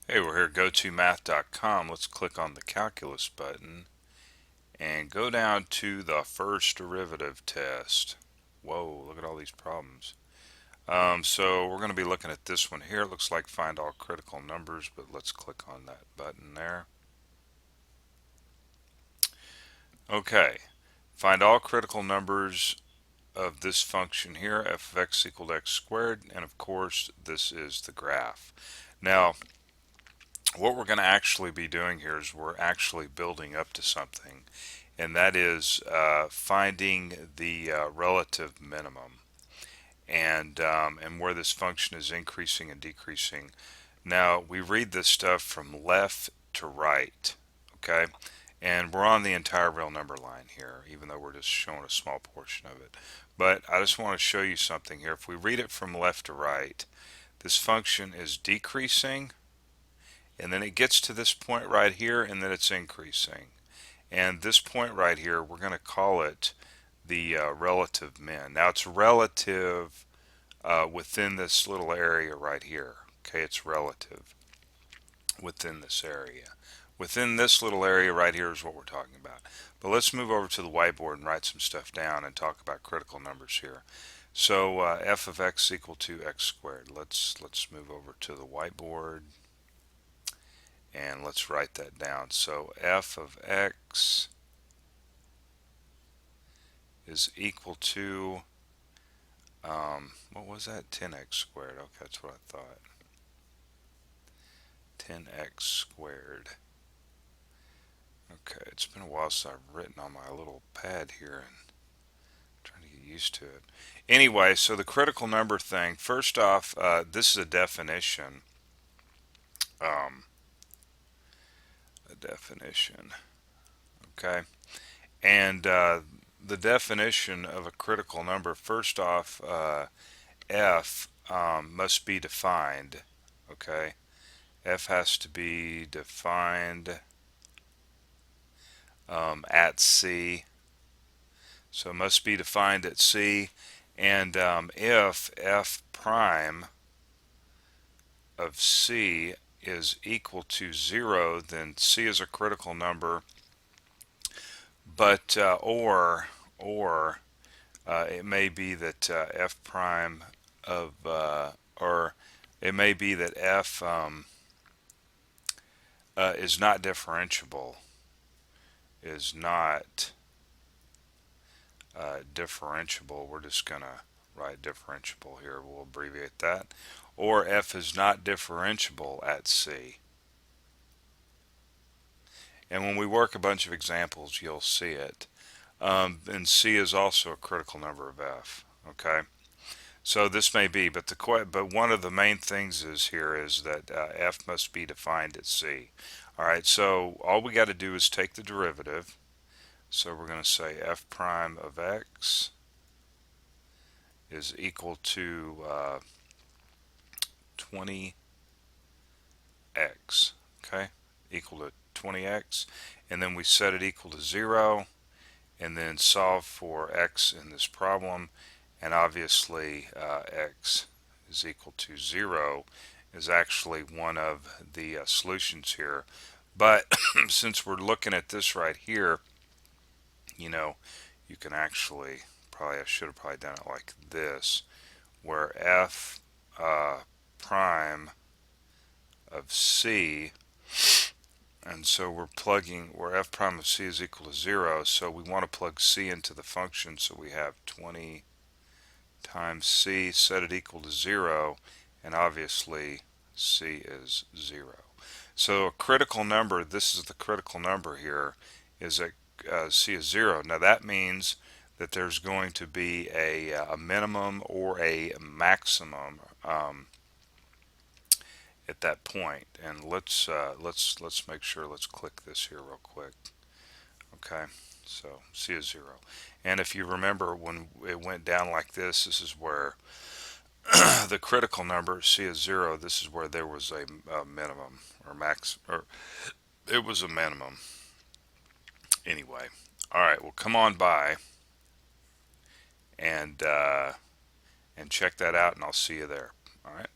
Hey, we're here at gotomath.com. Let's click on the calculus button and go down to the first derivative test. Whoa, look at all these problems. So we're going to be looking at this one here. It looks like find all critical numbers, but let's click on that button there. Okay, find all critical numbers of this function here, f of x equal to x squared, and of course this is the graph. Now, what we're going to actually be doing here is we're actually building up to something, and that is finding the relative minimum, and where this function is increasing and decreasing. Now we read this stuff from left to right, okay, and we're on the entire real number line here, even though we're just showing a small portion of it. But I just want to show you something here. If we read it from left to right, this function is decreasing, and then it gets to this point right here, and then it's increasing. And this point right here, we're going to call it the relative min. Now it's relative within this little area right here. Okay, it's relative within this area. Within this little area right here is what we're talking about. But let's move over to the whiteboard and write some stuff down and talk about critical numbers here. So f of x equal to x squared. Let's move over to the whiteboard and let's write that down. So f of x is equal to, what was that? 10x squared. Okay, that's what I thought. 10x squared. Okay, it's been a while since I've written on my little pad here and trying to get used to it. Anyway, so the critical number thing, first off, this is a definition. A definition. Okay, and the definition of a critical number, first off, f must be defined. Okay, f has to be defined at C. So it must be defined at C. And if f prime of C is equal to 0, then C is a critical number. But or it may be that f prime of or it may be that f is not differentiable. Is not differentiable. We're just gonna write differentiable here. We'll abbreviate that. Or f is not differentiable at C. And when we work a bunch of examples, you'll see it. And C is also a critical number of f. Okay, so this may be, but one of the main things is here is that f must be defined at C. All right, so all we got to do is take the derivative. So we're going to say f prime of x is equal to 20x. Okay, equal to 20x, and then we set it equal to 0, and then solve for x in this problem, and obviously x is equal to 0 is actually one of the solutions here. But since we're looking at this right here, you know, you can actually I should have probably done it like this, where f prime of C, and so we're plugging where f prime of C is equal to 0, so we want to plug C into the function, so we have 20 times C, set it equal to 0, and obviously C is 0. So a critical number, this is the critical number here, is that C is 0. Now that means that there's going to be a minimum or a maximum at that point. And let's make sure. Let's click this here real quick. Okay, so C is 0. And if you remember when it went down like this is where the critical number C is 0. This is where there was a minimum or max, or it was a minimum. Anyway, all right. Well, come on by and check that out, and I'll see you there. All right.